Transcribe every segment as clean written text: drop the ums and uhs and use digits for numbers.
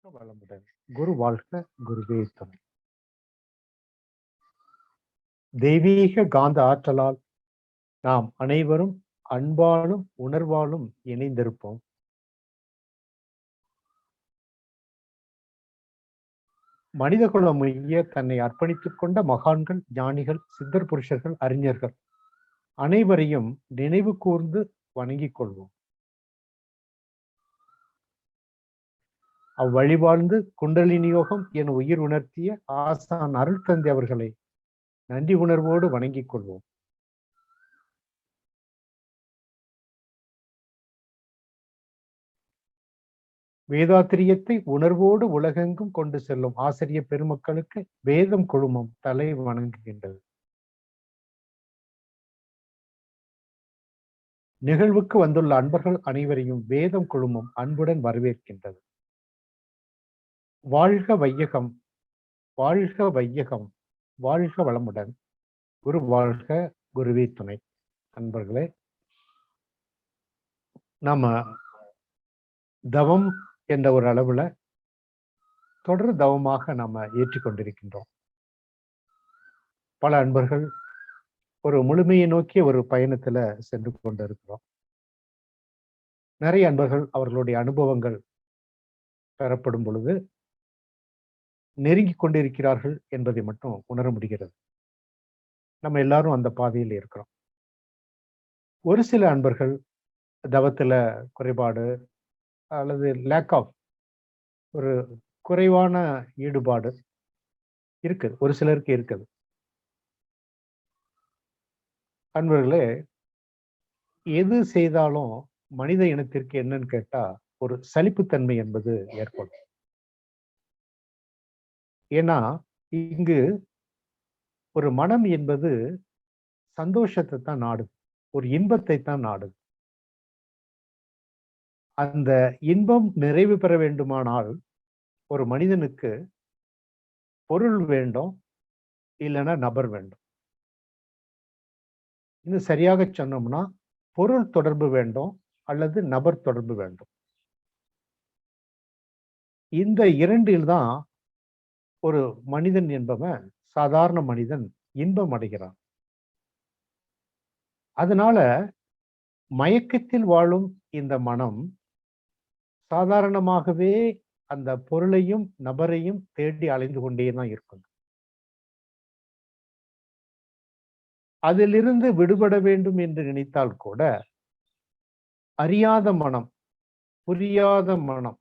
வளமுடன். குரு வாழ்க, குருவே துணை. தெய்வீக காந்த ஆற்றலால் நாம் அனைவரும் அன்பாலும் உணர்வாலும் இணைந்திருப்போம். மனிதகுலம் உய்ய தன்னை அர்ப்பணித்துக் கொண்ட மகான்கள், ஞானிகள், சித்தர் புருஷர்கள், அறிஞர்கள் அனைவரையும் நினைவு கூர்ந்து வணங்கிக் கொள்வோம். அவ்வழிவாழ்ந்து குண்டலினி யோகம் என உயிர் உணர்த்திய ஆசான் அருள் தந்தை அவர்களை நன்றி உணர்வோடு வணங்கிக் கொள்வோம். வேதாத்திரியத்தை உணர்வோடு உலகெங்கும் கொண்டு செல்லும் ஆசிரிய பெருமக்களுக்கு வேதம் குழுமம் தலை வணங்குகின்றது. நிகழ்வுக்கு வந்துள்ள அன்பர்கள் அனைவரையும் வேதம் குழுமம் அன்புடன் வரவேற்கின்றது. வாழ்க வையகம், வாழ்க வையகம், வாழ்க வளமுடன். குரு வாழ்க, குருவே துணை. அன்பர்களே, நாம தவம் என்ற ஒரு அளவுல தொடர் தவமாக நாம ஏற்றிக்கொண்டிருக்கின்றோம். பல அன்பர்கள் ஒரு முழுமையை நோக்கிய ஒரு பயணத்துல சென்று கொண்டிருக்கிறோம். நிறைய அன்பர்கள் அவர்களுடைய அனுபவங்கள் பெறப்படும் பொழுது நெருங்கி கொண்டிருக்கிறார்கள் என்பதை மட்டும் உணர முடிகிறது. நம்ம எல்லாரும் அந்த பாதையில் இருக்கிறோம். ஒரு சில அன்பர்கள் தவத்துல குறைபாடு அல்லது லேக் ஆஃப் ஒரு குறைவான ஈடுபாடு இருக்குது, ஒரு சிலருக்கு இருக்குது. அன்பர்களே, எது செய்தாலும் மனித இனத்திற்கு என்னன்னு கேட்டா ஒரு சலிப்புத்தன்மை என்பது ஏற்படும். ஏன்னா இங்கு ஒரு மனம் என்பது சந்தோஷத்தை தான் நாடுது, ஒரு இன்பத்தை தான் நாடுது. அந்த இன்பம் நிறைவு பெற வேண்டுமானால் ஒரு மனிதனுக்கு பொருள் வேண்டும், இல்லைன்னா நபர் வேண்டும். இன்னும் சரியாக சொன்னோம்னா பொருள் தொடர்பு வேண்டும் அல்லது நபர் தொடர்பு வேண்டும். இந்த இரண்டில் தான் ஒரு மனிதன் என்பவன், சாதாரண மனிதன், இன்பம் அடைகிறான். அதனால மயக்கத்தில் வாழும் இந்த மனம் சாதாரணமாகவே அந்த பொருளையும் நபரையும் தேடி அலைந்து கொண்டே தான் இருக்கும். அதிலிருந்து விடுபட வேண்டும் என்று நினைத்தால் கூட அறியாத மனம், புரியாத மனம்,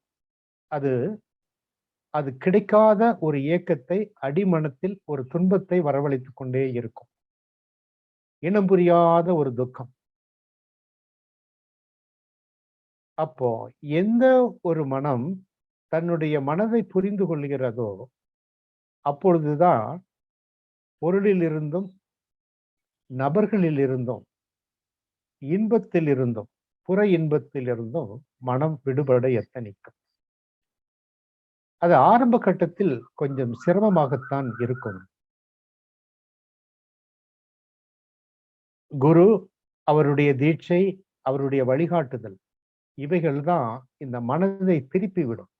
அது கிடைக்காத ஒரு ஏக்கத்தை, அடிமனத்தில் ஒரு துன்பத்தை வரவழைத்துக் கொண்டே இருக்கும். இனம் புரியாத ஒரு துக்கம். அப்போ எந்த ஒரு மனம் தன்னுடைய மனதை புரிந்து கொள்கிறதோ அப்பொழுதுதான் பொருளில் இருந்தும் நபர்களில் இருந்தும் இன்பத்தில் இருந்தும் புற இன்பத்தில் இருந்தும் மனம் விடுபட எத்தனிக்கும். அது ஆரம்ப கட்டத்தில் கொஞ்சம் சிரமமாகத்தான் இருக்கும். குரு, அவருடைய தீட்சை, அவருடைய வழிகாட்டுதல், இவைகள் தான் இந்த மனதை திருப்பி விடும்.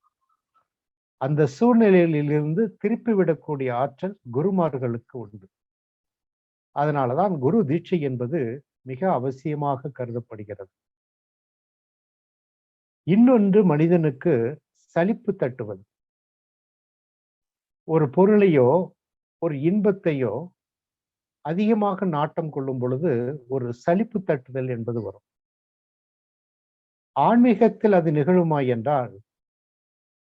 அந்த சூழ்நிலையிலிருந்து திருப்பி விடக்கூடிய ஆற்றல் குருமார்களுக்கு உண்டு. அதனாலதான் குரு தீட்சை என்பது மிக அவசியமாக கருதப்படுகிறது. இன்னொன்று மனிதனுக்கு சலிப்பு தட்டுவது. ஒரு பொருளையோ ஒரு இன்பத்தையோ அதிகமாக நாட்டம் கொள்ளும் பொழுது ஒரு சலிப்பு தட்டுதல் என்பது வரும். ஆன்மீகத்தில் அது நிகழுமா என்றால்,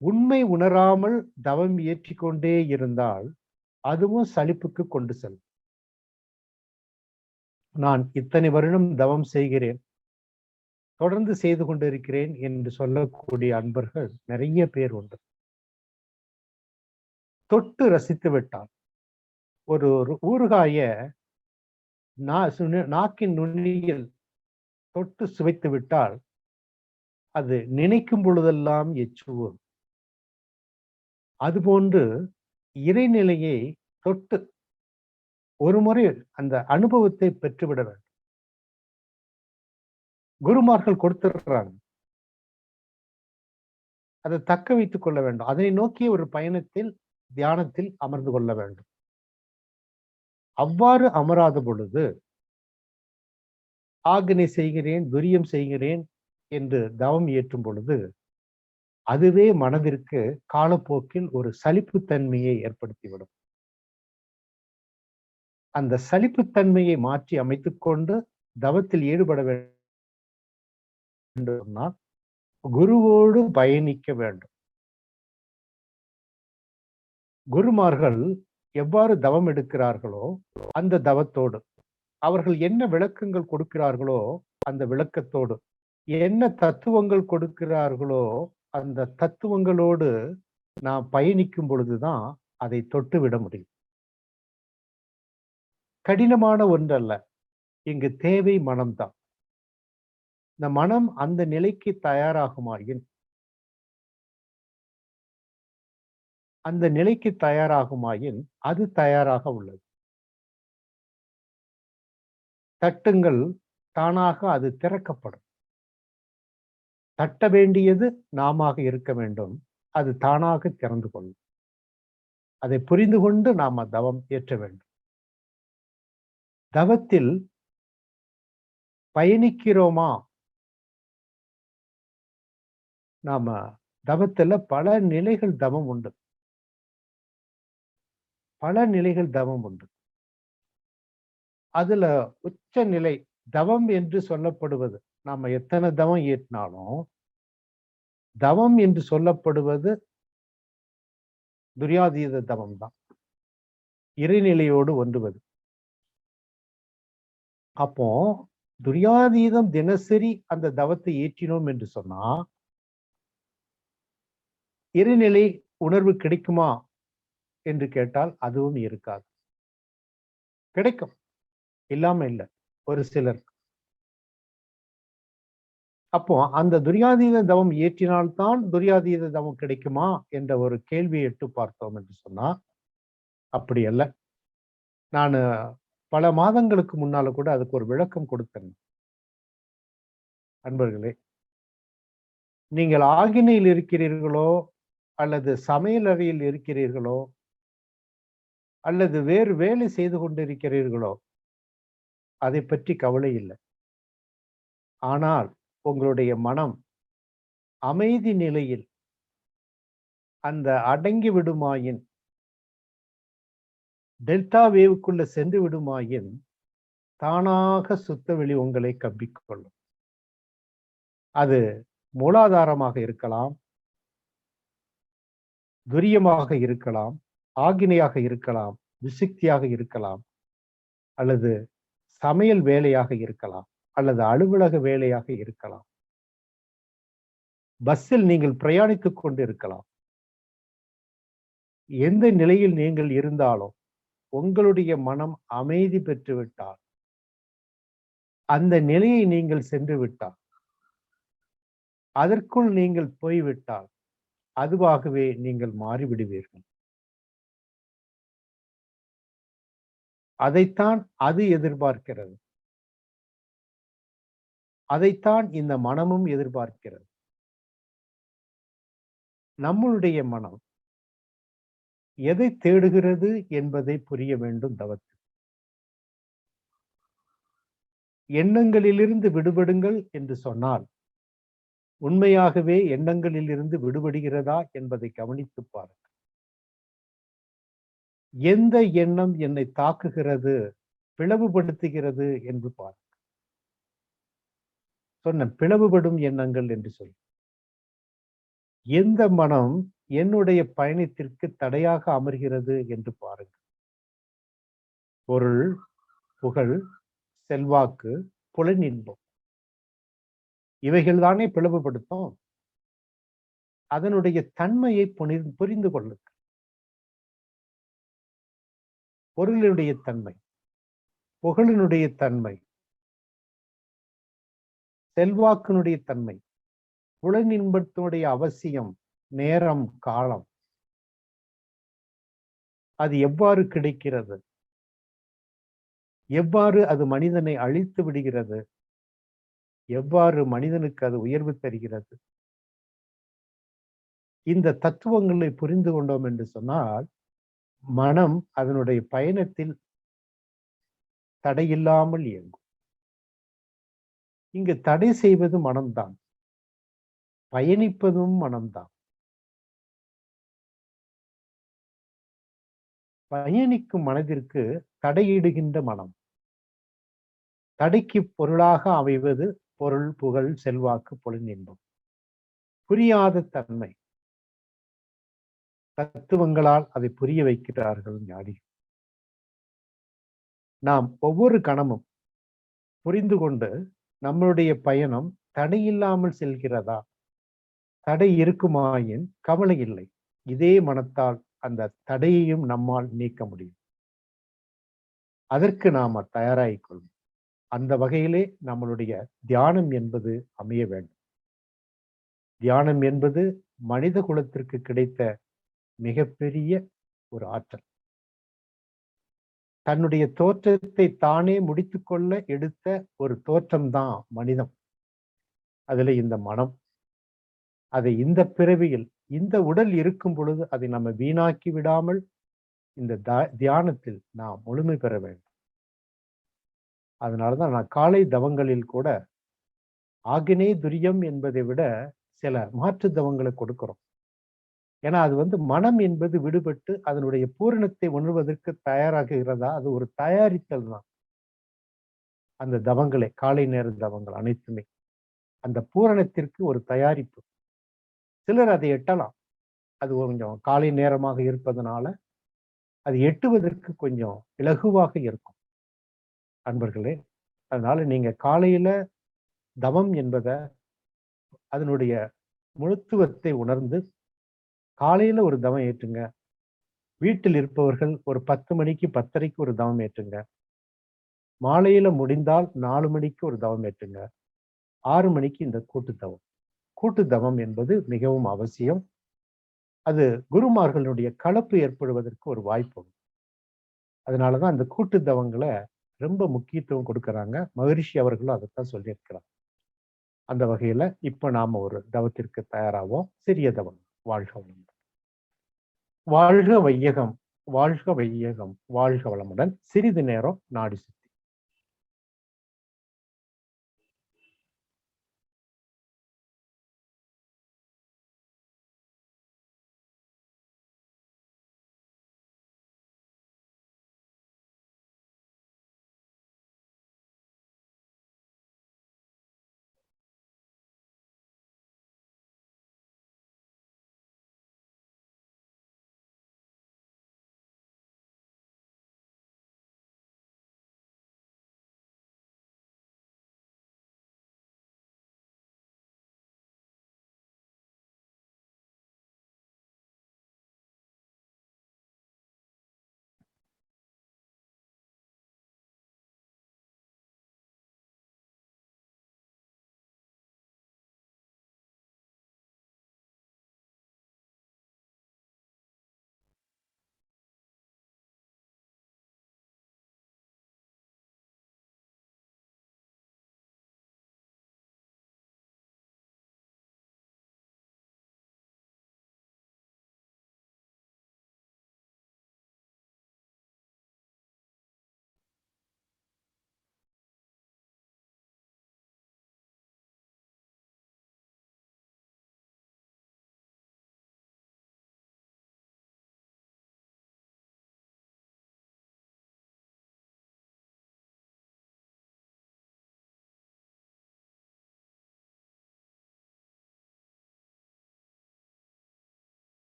உண்மை உணராமல் தவம் ஏற்றிக்கொண்டே இருந்தால் அதுவும் சலிப்புக்கு கொண்டு செல்லும். நான் இத்தனை வருடம் தவம் செய்கிறேன், தொடர்ந்து செய்து கொண்டிருக்கிறேன் என்று சொல்லக்கூடிய அன்பர்கள் நிறைய பேர் உண்டு. தொட்டு ரசித்து விட்டார். ஒரு ஊறுகாய நாக்கின் நுனியில் தொட்டு சுவைத்து விட்டால் அது நினைக்கும் பொழுதெல்லாம் எச்சுவோம். அதுபோன்று இறைநிலையை தொட்டு ஒரு முறை அந்த அனுபவத்தை பெற்றுவிட வேண்டும். குருமார்கள் கொடுத்துடுறாங்க. அதை தக்க வைத்துக் கொள்ள வேண்டும். அதனை நோக்கிய ஒரு பயணத்தில், தியானத்தில் அமர்ந்து கொள்ள வேண்டும். அவ்வாறு அமராத பொழுது, ஆக்கினை செய்கிறேன், துரியம் செய்கிறேன் என்று தவம் இயற்றும் பொழுது, அதுவே மனதிற்கு காலப்போக்கில் ஒரு சலிப்புத்தன்மையை ஏற்படுத்திவிடும். அந்த சலிப்புத்தன்மையை மாற்றி அமைத்துக் கொண்டு தவத்தில் ஈடுபட வேண்டும்னா, குருவோடு பயணிக்க வேண்டும். குருமார்கள் எவ்வாறு தவம் எடுக்கிறார்களோ அந்த தவத்தோடு, அவர்கள் என்ன விளக்கங்கள் கொடுக்கிறார்களோ அந்த விளக்கத்தோடு, என்ன தத்துவங்கள் கொடுக்கிறார்களோ அந்த தத்துவங்களோடு நாம் பயணிக்கும் பொழுதுதான் அதை தொட்டுவிட முடியும். கடினமான ஒன்றல்ல, இங்கு தேவை மனம்தான். இந்த மனம் அந்த நிலைக்கு தயாராகுமாயின், அந்த நிலைக்கு தயாராகுமாயின் அது தயாராக உள்ளது. தட்டுங்கள், தானாக அது திறக்கப்படும். தட்ட வேண்டியது நாமாக இருக்க வேண்டும். அது தானாக திறந்து கொள்ளும். அதை புரிந்து கொண்டு நாம தவம் ஏற்ற வேண்டும். தவத்தில் பயணிக்கிறோமா? நாம தவத்துல பல நிலைகள் தவம் உண்டு. பல நிலைகள் தவம் உண்டு. அதுல உச்ச நிலை தவம் என்று சொல்லப்படுவது, நாம எத்தனை தவம் ஏற்றினாலும் தவம் என்று சொல்லப்படுவது துரியாதீத தவம் தான். இறைநிலையோடு ஒன்றுவது. அப்போ துரியாதீதம் தினசரி அந்த தவத்தை ஏற்றினோம் என்று சொன்னா, இறைநிலை உணர்வு கிடைக்குமா என்று கேட்டால் அதுவும் இருக்காது. கிடைக்கும், இல்லாம இல்லை ஒரு சிலர். அப்போ அந்த துரியாதீத தவம் ஏற்றினால்தான் துரியாதீத தவம் கிடைக்குமா என்ற ஒரு கேள்வியை எட்டு பார்த்தோம் என்று சொன்னா, அப்படி அல்ல. நான் பல மாதங்களுக்கு முன்னால கூட அதுக்கு ஒரு விளக்கம் கொடுத்தேன். அன்பர்களே, நீங்கள் ஆகினையில் இருக்கிறீர்களோ அல்லது சமையல் அறையில் இருக்கிறீர்களோ அல்லது வேறு வேலை செய்து கொண்டிருக்கிறீர்களோ, அதை பற்றி கவலை இல்லை. ஆனால் உங்களுடைய மனம் அமைதி நிலையில் அந்த அடங்கி விடுமாயின், டெல்டா வேவுக்குள்ள சென்று விடுமாயின், தானாக சுத்தவெளி உங்களை கவ்விக்கொள்ளும். அது மூலாதாரமாக இருக்கலாம், துரியமாக இருக்கலாம், ஆகினையாக இருக்கலாம், விசுக்தியாக இருக்கலாம், அல்லது சமையல் வேலையாக இருக்கலாம், அல்லது அலுவலக வேலையாக இருக்கலாம், பஸ்ஸில் நீங்கள் பிரயாணித்துக் கொண்டு இருக்கலாம். எந்த நிலையில் நீங்கள் இருந்தாலும் உங்களுடைய மனம் அமைதி பெற்றுவிட்டால், அந்த நிலையை நீங்கள் சென்று விட்டால், அதற்குள் நீங்கள் போய்விட்டால், அதுவாகவே நீங்கள் மாறிவிடுவீர்கள். அதைத்தான் அது எதிர்பார்க்கிறது. அதைத்தான் இந்த மனமும் எதிர்பார்க்கிறது. நம்மளுடைய மனம் எதை தேடுகிறது என்பதை புரிய வேண்டும் தவத்தில். எண்ணங்களிலிருந்து விடுபடுங்கள் என்று சொன்னால், உண்மையாகவே எண்ணங்களிலிருந்து விடுபடுகிறதா என்பதை கவனித்து பாருங்கள். எந்த எண்ணம் என்னை தாக்குகிறது, பிளவுபடுத்துகிறது என்று பாருங்கள். சொன்ன பிளவுபடும் எண்ணங்கள் என்று சொல்லி, எந்த மனம் என்னுடைய பயணத்திற்கு தடையாக அமர்கிறது என்று பாருங்கள். பொருள், புகழ், செல்வாக்கு, புலனின்பம், இவைகள் தானே பிளவுபடுத்தும். அதனுடைய தன்மையை புரிந்து கொள்ளுங்கள். பொருளினுடைய தன்மை, புகழினுடைய தன்மை, செல்வாக்கினுடைய தன்மை, புலனின்பத்தினுடைய அவசியம், நேரம், காலம், அது எவ்வாறு கிடைக்கிறது, எவ்வாறு அது மனிதனை அழித்து விடுகிறது, எவ்வாறு மனிதனுக்கு அது உயர்வு தருகிறது, இந்த தத்துவங்களை புரிந்து கொண்டோம் என்று சொன்னால் மனம் அதனுடைய பயணத்தில் தடையில்லாமல் இயங்கும். இங்கு தடை செய்வது மனம்தான், பயணிப்பதும் மனம்தான். பயணிக்கும் மனதிற்கு தடையிடுகின்ற மனம், தடைக்கு பொருளாக அமைவது பொருள், புகழ், செல்வாக்கு, பொழுந்தின்பம், புரியாத தன்மை. தத்துவங்களால் அதை புரிய வைக்கிறார்கள் ஞானிகள். நாம் ஒவ்வொரு கணமும் புரிந்து கொண்டு நம்மளுடைய பயணம் தடையில்லாமல் செல்கிறதா? தடை இருக்குமாயின் கவலை இல்லை, இதே மனத்தால் அந்த தடையையும் நம்மால் நீக்க முடியும். அதற்கு நாம தயாராகிக் கொள்ளும். அந்த வகையிலே நம்மளுடைய தியானம் என்பது அமைய வேண்டும். தியானம் என்பது மனித குலத்திற்கு கிடைத்த மிகப்பெரிய ஒரு ஆற்றல். தன்னுடைய தோற்றத்தை தானே முடித்துக்கொள்ள எடுத்த ஒரு தோற்றம்தான் மனிதம். அதுல இந்த மனம், அதை இந்த பிறவியில் இந்த உடல் இருக்கும் பொழுது அதை நம்ம வீணாக்கி விடாமல் இந்த தியானத்தில் நாம் முழுமை பெற வேண்டும். அதனாலதான் நான் காலை தவங்களில் கூட ஆகினே துரியம் என்பதை விட சில மாற்று தவங்களை கொடுக்கிறோம். ஏன்னா அது மனம் என்பது விடுபட்டு அதனுடைய பூரணத்தை உணர்வதற்கு தயாராகுகிறதா, அது ஒரு தயாரித்தல் தான். அந்த தவங்களே, காலை நேர தவங்கள் அனைத்துமே அந்த பூரணத்திற்கு ஒரு தயாரிப்பு. சிலர் அதை எட்டலாம், அது கொஞ்சம் காலை நேரமாக இருப்பதனால அது எட்டுவதற்கு கொஞ்சம் இலகுவாக இருக்கும் அன்பர்களே. அதனால நீங்க காலையில தவம் என்பதை அதனுடைய முழுத்துவத்தை உணர்ந்து காலையில ஒரு தவம் ஏற்றுங்க. வீட்டில் இருப்பவர்கள் ஒரு 10 மணிக்கு 10:30க்கு ஒரு தவம் ஏற்றுங்க. மாலையில முடிந்தால் 4 மணிக்கு ஒரு தவம் ஏற்றுங்க. 6 மணிக்கு இந்த கூட்டு தவம். கூட்டு தவம் என்பது மிகவும் அவசியம். அது குருமார்களுடைய கலப்பு ஏற்படுவதற்கு ஒரு வாய்ப்பு. அதனாலதான் அந்த கூட்டு தவங்களை ரொம்ப முக்கியத்துவம் கொடுக்கறாங்க. மகரிஷி அவர்களும் அதைத்தான் சொல்லியிருக்கிறார். அந்த வகையில இப்ப நாம ஒரு தவத்திற்கு தயாராவோம். சிறிய தவம். வாழ்க வளமுடன். வாழ்க வையகம், வாழ்க வையகம், வாழ்க வளமுடன். சிறிது நேரம் நாடி சுத்தி.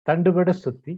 தண்டுவட சுத்தி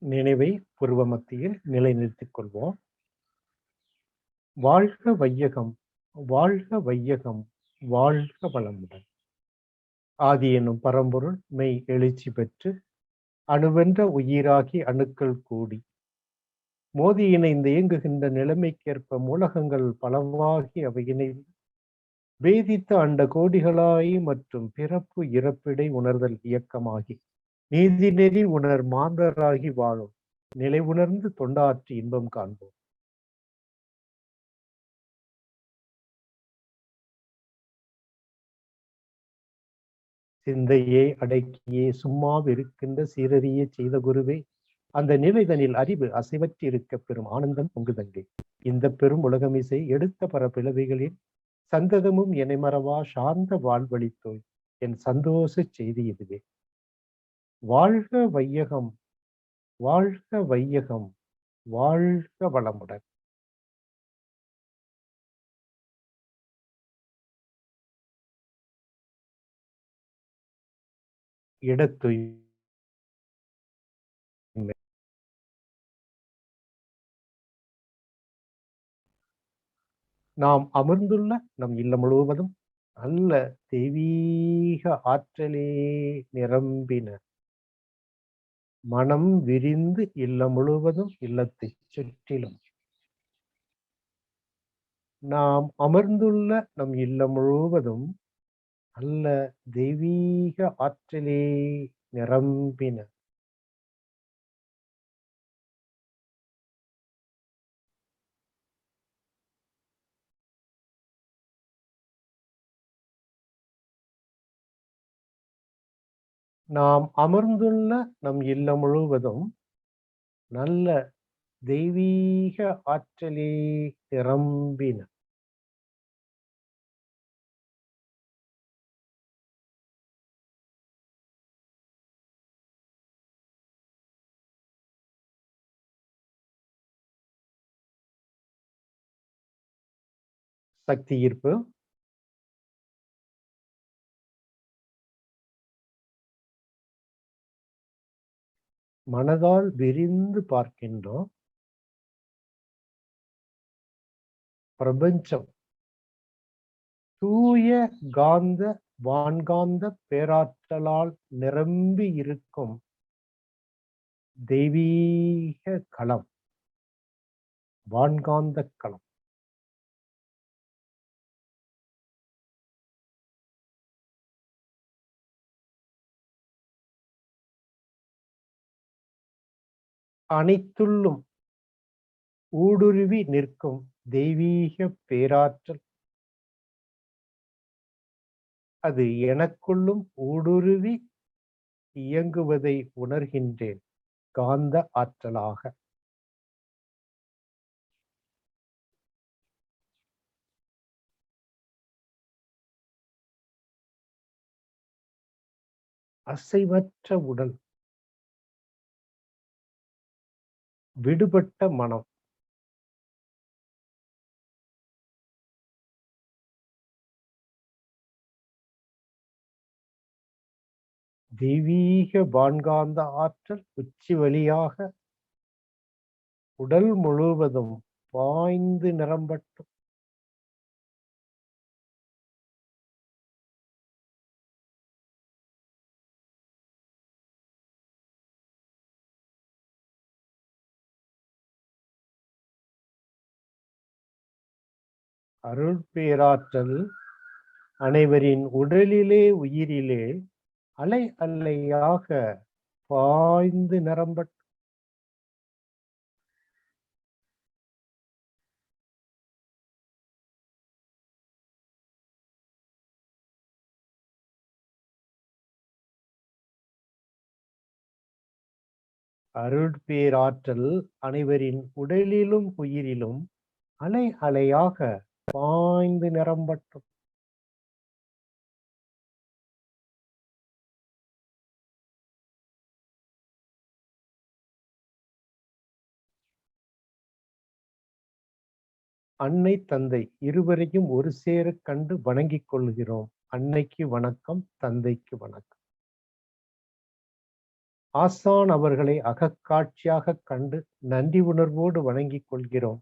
நினைவை புருவ மத்தியில் நிலைநிறுத்திக் கொள்வோம். வாழ்க வையகம், வாழ்க வையகம், வாழ்க வளமுடன். ஆதி எனும் பரம்பொருள் மெய் எழுச்சி பெற்று அணுவென்ற உயிராகி அணுக்கள் கூடி மோதி இணைந்து இயங்குகின்ற நிலைமைக்கேற்ப மூலகங்கள் பலவாகி அவை இணைந்து வேதித்த அண்ட கோடிகளாய் மற்றும் பிறப்பு இறப்பிடை உணர்தல் இயக்கமாகி நீதி நெறி உணர் மாந்தராகி வாழும் நிலை உணர்ந்து தொண்டாற்றி இன்பம் காண்போம். சிந்தையே அடக்கியே சும்மாவிருக்கின்ற சீரறிய செய்த குருவே, அந்த நிலைதனில் அறிவு அசைவற்றி இருக்க பெரும் ஆனந்தம் பொங்குதங்கே. இந்த பெரும் உலகமிசை எடுத்த பல பிளவைகளில் சந்ததமும் என்னை மறவா சார்ந்த வாழ்வழித்தோய் என் சந்தோஷ செய்தி இதுவே. வாழ்க வையகம், வாழ்க வையகம், வாழ்க வளமுடன். இடத்துய் நாம் அமர்ந்துள்ள நம் இல்லம் முழுவதும் நல்ல தெய்வீக ஆற்றலே நிரம்பின மனம் விரிந்து இல்லம் முழுவதும் இல்லத்தை சுற்றிலும் நாம் அமர்ந்துள்ள நம் இல்லம் முழுவதும் நல்ல தெய்வீக ஆற்றலே நிரம்பின நாம் அமர்ந்துள்ள நம் இல்லம் முழுவதும் நல்ல தெய்வீக ஆற்றலே நிரம்பின சக்தி ஈர்ப்பு மனதால் விரிந்து பார்க்கின்றோம். பிரபஞ்சம் தூய காந்த வான்காந்த பேராற்றலால் நிரம்பி இருக்கும் தெய்வீக களம், வான்காந்த களம். அனைத்துள்ளும் ஊடுருவி நிற்கும் தெய்வீக பேராற்றல். அது எனக்குள்ளும் ஊடுருவி இயங்குவதை உணர்கின்றேன், காந்த ஆற்றலாக. அசைவற்ற உடல், விடுபட்ட மனம், தெய்வீக வான்காந்த ஆற்றல் உச்சி வழியாக உடல் முழுவதும் பாய்ந்து நிரம்பட்டும். அருள் பேராற்றல் அனைவரின் உடலிலே உயிரிலே அலை அலையாக பாய்ந்து நிரம்பட்டும். அருள் பேராற்றல் அனைவரின் உடலிலும் உயிரிலும் அலை அலையாக பாய்ந்து நிரம்பட்டும். அன்னை தந்தை இருவரையும் ஒரு சேர கண்டு வணங்கிக் கொள்கிறோம். அன்னைக்கு வணக்கம், தந்தைக்கு வணக்கம். ஆசான் அவர்களை அகக்காட்சியாக கண்டு நன்றி உணர்வோடு வணங்கிக் கொள்கிறோம்.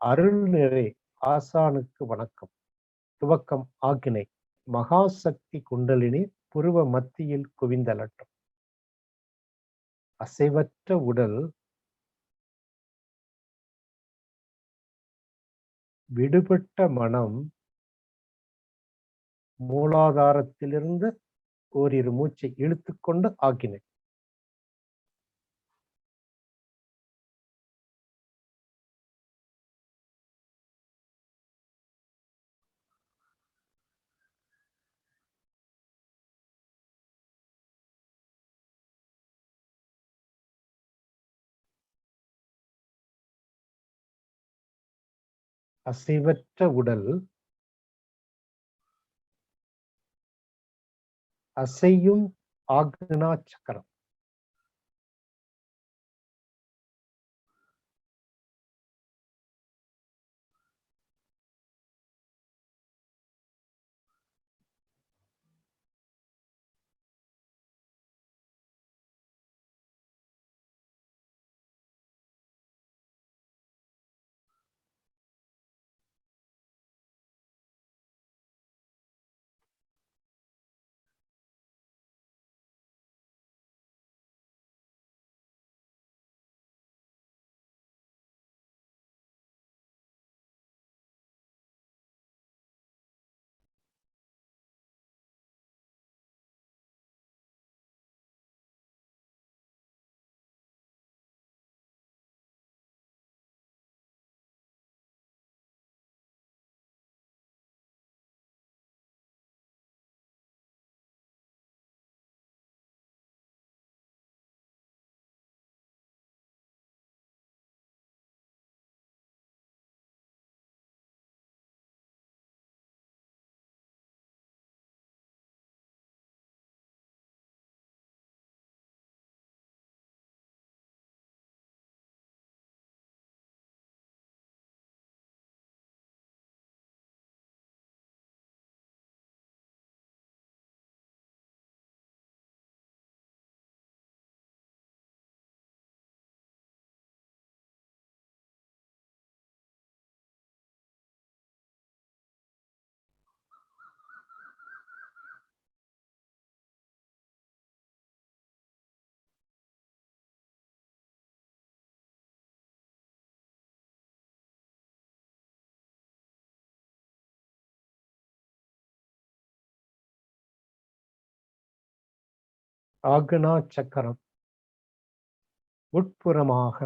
அருள் நிறை ஆசானுக்கு வணக்கம். துவக்கம் ஆக்கினை. மகாசக்தி குண்டலினி புருவ மத்தியில் குவிந்தலட்டும். அசைவற்ற உடல், விடுபட்ட மனம், மூலாதாரத்திலிருந்து ஓரிரு மூச்சை இழுத்துக்கொண்டு ஆக்கினை. அசைவற்ற உடல், அசையும் ஆக்னா சக்கரம். ஆக்னா சக்கரம் உட்புறமாக.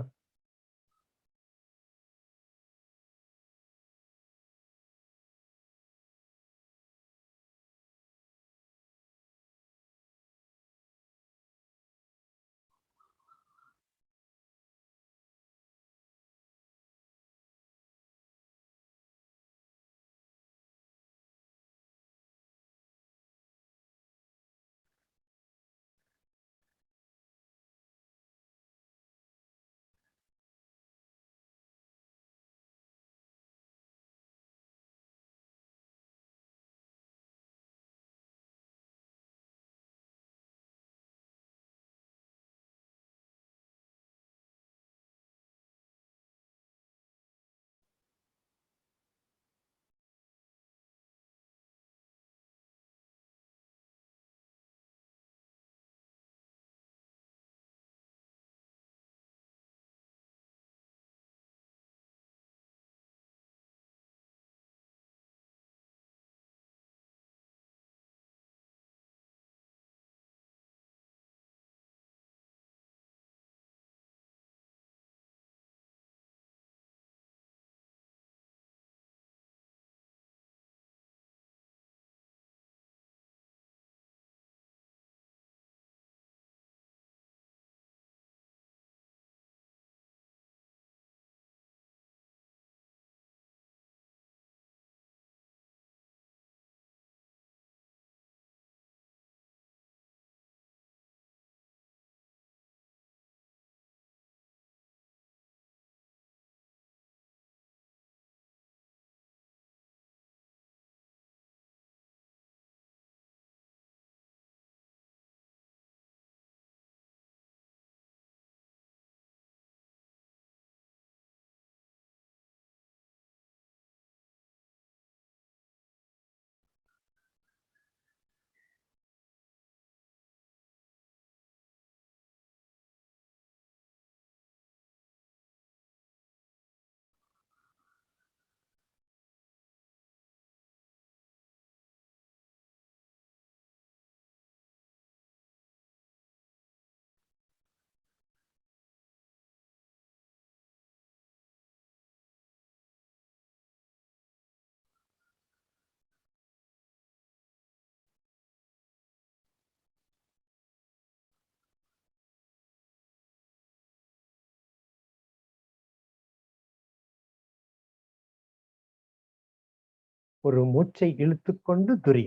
ஒரு மூச்சை இழுத்துக்கொண்டு துரி.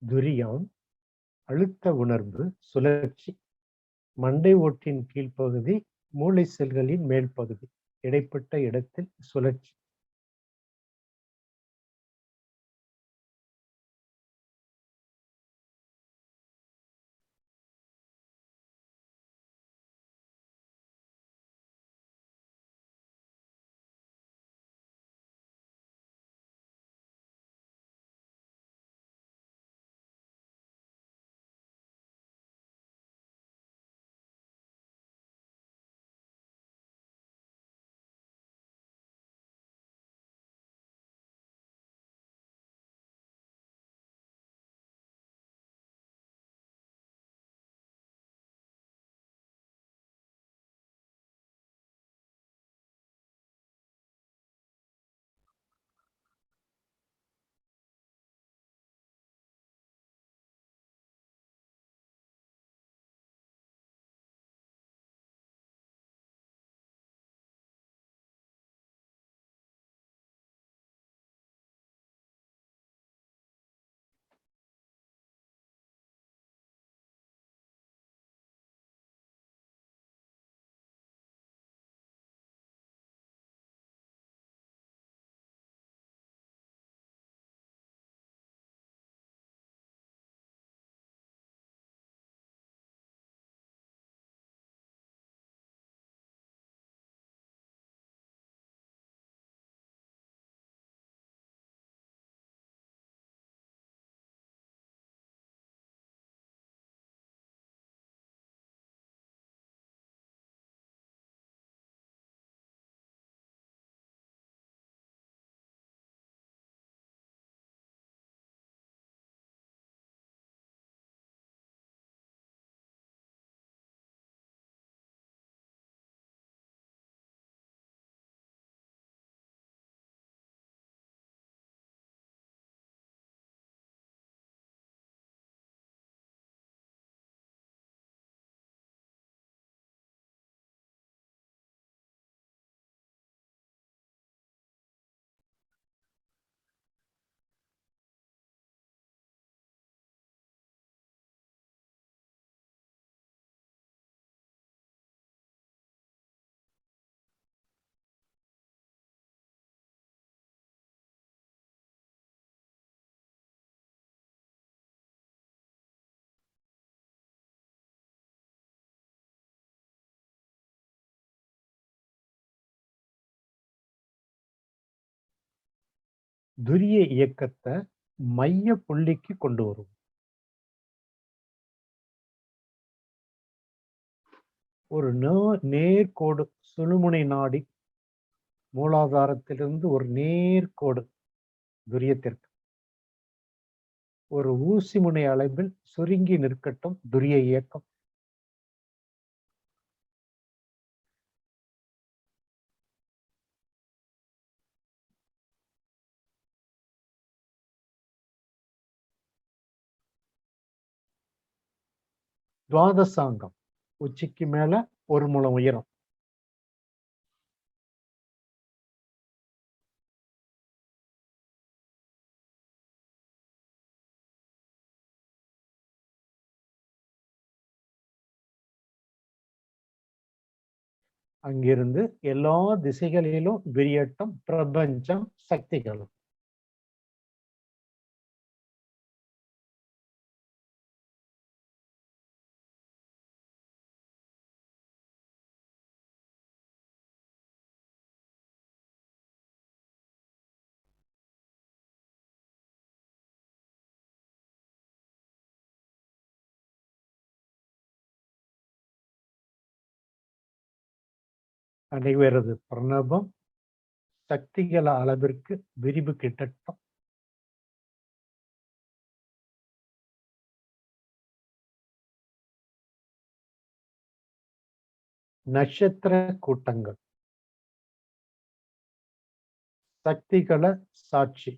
துரியம், அழுத்த உணர்வு, சுழற்சி, மண்டை ஓட்டின் கீழ்ப்பகுதி, மூளை செல்களின் மேல் பகுதி, இடைப்பட்ட இடத்தில் சுழற்சி. துரிய இயக்கத்தை மைய புள்ளிக்கு கொண்டு வரும். ஒரு நேர்கோடு, சுழுமுனை நாடி மூலாதாரத்திலிருந்து ஒரு நேர்கோடு துரியத்திற்கு ஒரு ஊசி முனை அளவில் சுருங்கி நிற்கட்டும் துரிய இயக்கம். துவாதசாங்கம் உச்சிக்கு மேல ஒரு முழம் உயரம். அங்கிருந்து எல்லா திசைகளிலும் விரியட்டும் பிரபஞ்சம், சக்திகளும். அனைவரது பிரணவம் சக்திகள அளவிற்கு விரிவு கிட்டட்டும். நட்சத்திர கூட்டங்கள் சக்திகள சாட்சி.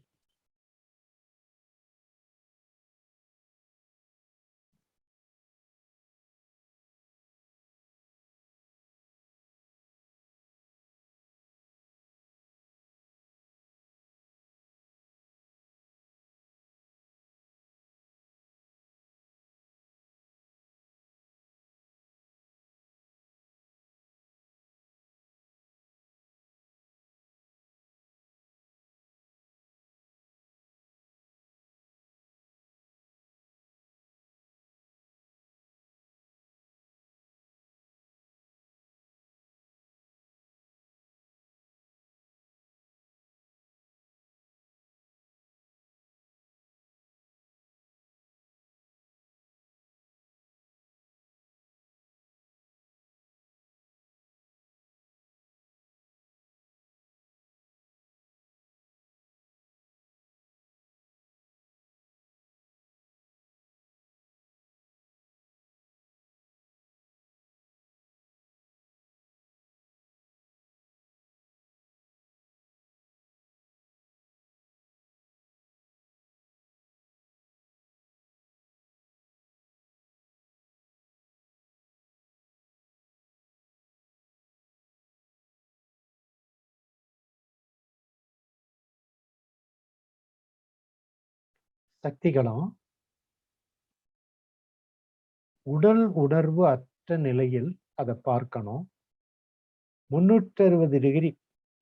சக்திகளும் உடல் உணர்வு அற்ற நிலையில் அதை பார்க்கணும். 360 டிகிரி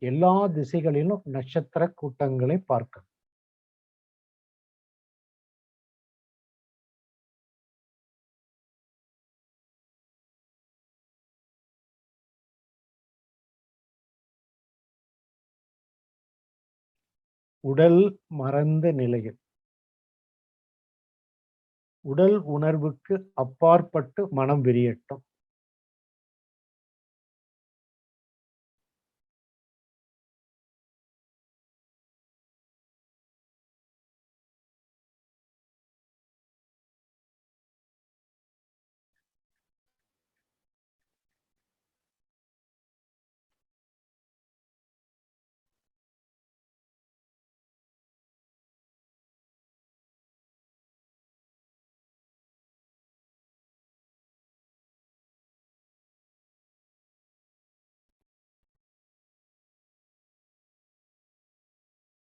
எல்லா திசைகளிலும் நட்சத்திர கூட்டங்களை பார்க்கணும். உடல் மறந்த நிலையில், உடல் உணர்வுக்கு அப்பாற்பட்டு மனம் விரியட்டும்.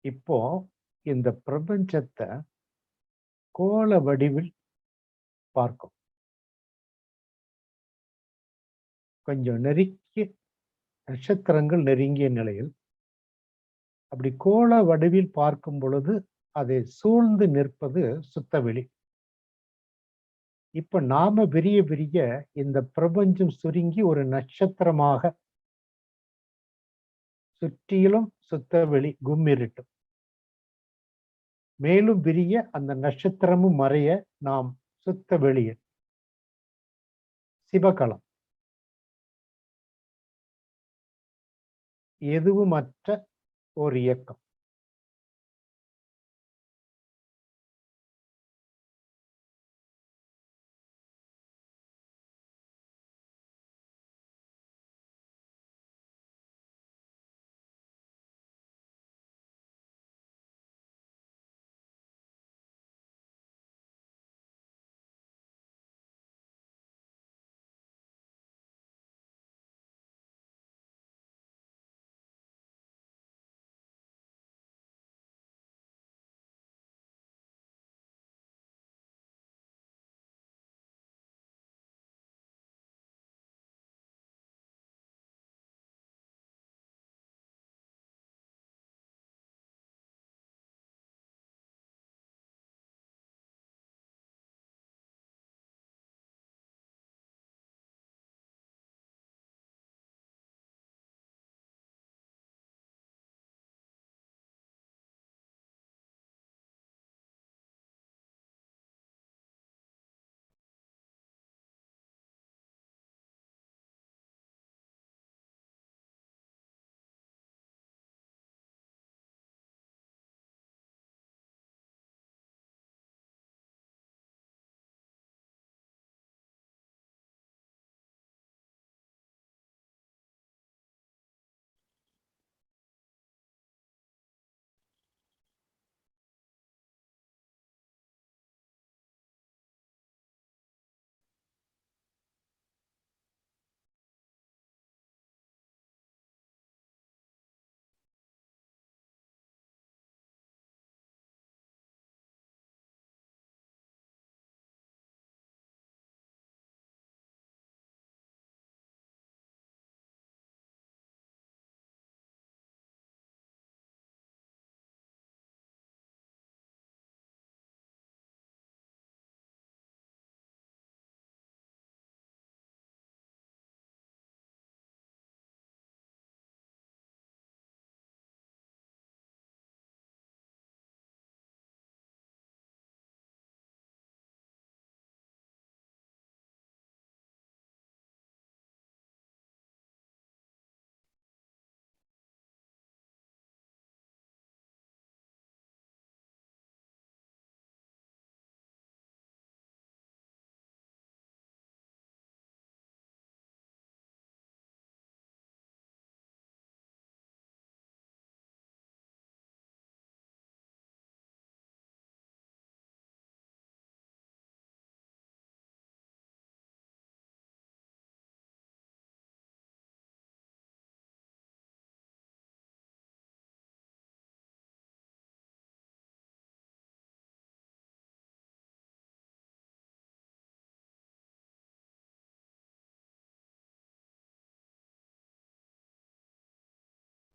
இப்போ இந்த பிரபஞ்சத்தை கோள வடிவில் பார்க்கும். கொஞ்சம் நெருக்கி நட்சத்திரங்கள் நெருங்கிய நிலையில் அப்படி கோள வடிவில் பார்க்கும் பொழுது அதை சூழ்ந்து நிற்பது சுத்தவெளி. இப்ப நாம விரிய விரிய இந்த பிரபஞ்சம் சுருங்கி ஒரு நட்சத்திரமாக சுற்றிலும் சுத்தவெளி கும்மிருட்டும். மேலும் விரிய அந்த நட்சத்திரமும் மறைய நாம் சுத்த வெளியில் சிவகலம் எதுவுமற்ற ஒரு இயக்கம்.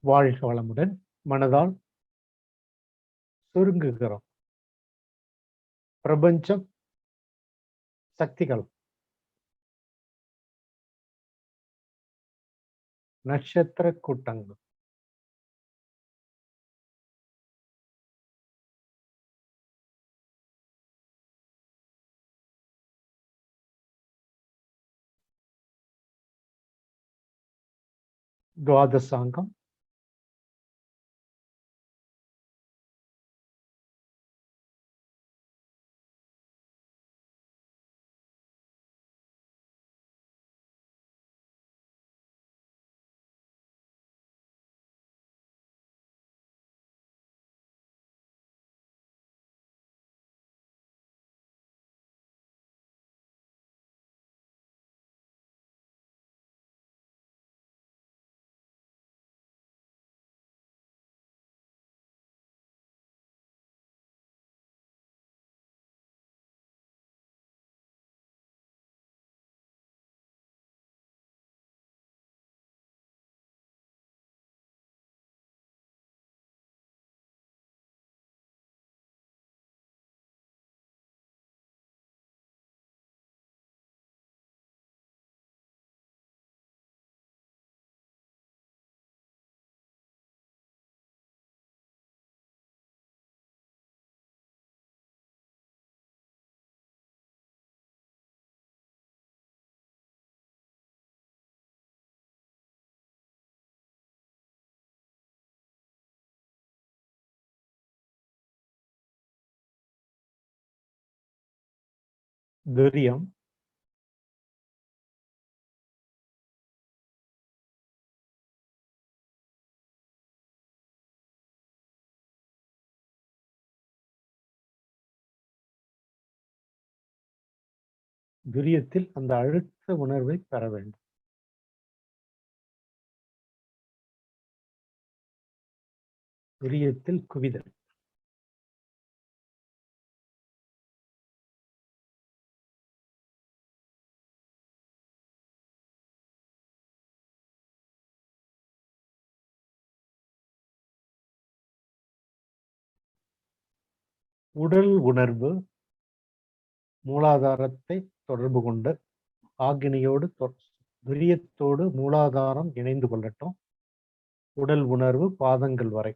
வாழ்க வளமுடன். மனதால் சுருங்குகிறோம். பிரபஞ்சம், சக்திகள், நட்சத்திர கூட்டங்கள், துவாதசாங்கம், துரியம், துரியத்தில் அந்த அழுத்த உணர்வை பெற வேண்டும். துரியத்தில் குவிதல். உடல் உணர்வு மூலாதாரத்தை தொடர்பு கொண்டு ஆக்னியோடு துரியத்தோடு மூலாதாரம் இணைந்து கொள்ளட்டும். உடல் உணர்வு பாதங்கள் வரை.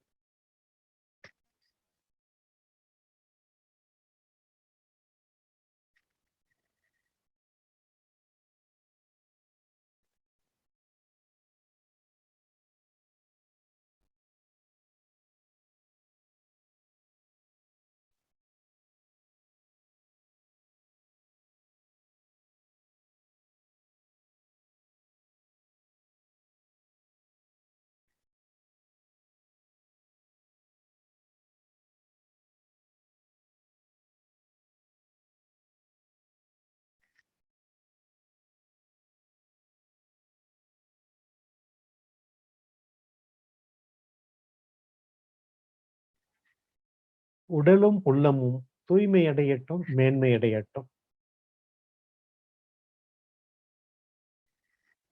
உடலும் உள்ளமும் தூய்மை அடையட்டும், மேன்மை அடையட்டும்.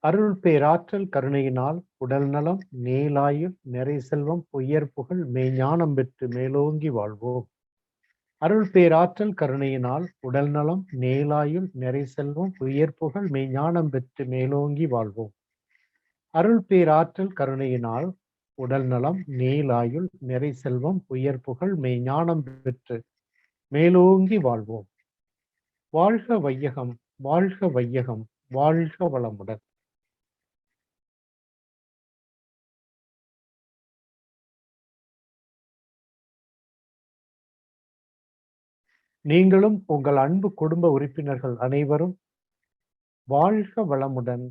அருள் பேராற்றல் கருணையினால் உடல் நலம், நீலாயுள், நிறை செல்வம், உயர் புகழ், மெய்ஞானம் பெற்று மேலோங்கி வாழ்வோம். அருள் பேராற்றல் கருணையினால் உடல் நலம், நீலாயுள், நிறை செல்வம், உயர் புகழ், மெய்ஞானம் பெற்று மேலோங்கி வாழ்வோம். அருள் பேராற்றல் கருணையினால் உடல் நலம், நீலாயுள், நிறை செல்வம், உயர் புகழ், மெய்ஞானம் பெற்று மேலோங்கி வாழ்வோம். வாழ்க வையகம், வாழ்க வையகம், வாழ்க வளமுடன். நீங்களும் உங்கள் அன்பு குடும்ப உறுப்பினர்கள் அனைவரும் வாழ்க வளமுடன்,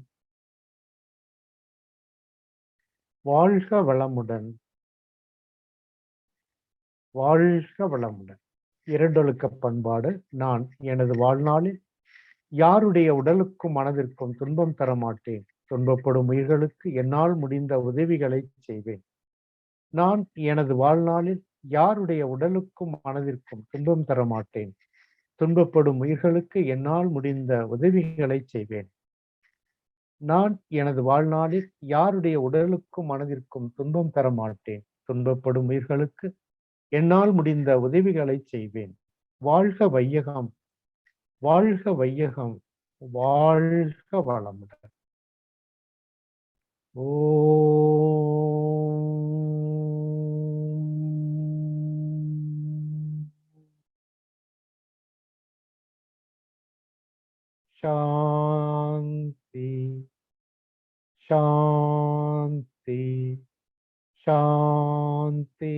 வாழ்க வளமுடன், வாழ்க வளமுடன். இரண்டொழுக்க பண்பாடு. நான் எனது வாழ்நாளில் யாருடைய உடலுக்கும் மனதிற்கும் துன்பம் தர மாட்டேன். துன்பப்படும் உயிர்களுக்கு என்னால் முடிந்த உதவிகளை செய்வேன். நான் எனது வாழ்நாளில் யாருடைய உடலுக்கும் மனதிற்கும் துன்பம் தர மாட்டேன். துன்பப்படும் உயிர்களுக்கு என்னால் முடிந்த உதவிகளை செய்வேன். நான் எனது வாழ்நாளில் யாருடைய உடலுக்கும் மனதிற்கும் துன்பம் தர மாட்டேன். துன்பப்படும் உயிர்களுக்கு என்னால் முடிந்த உதவிகளை செய்வேன். வாழ்க வையகம், வாழ்க வையகம், வாழ்க வளமுடன். சாந்தி, சாந்தி, சாந்தி.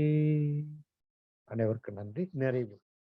அனைவருக்கும் நன்றி. நிறைவு.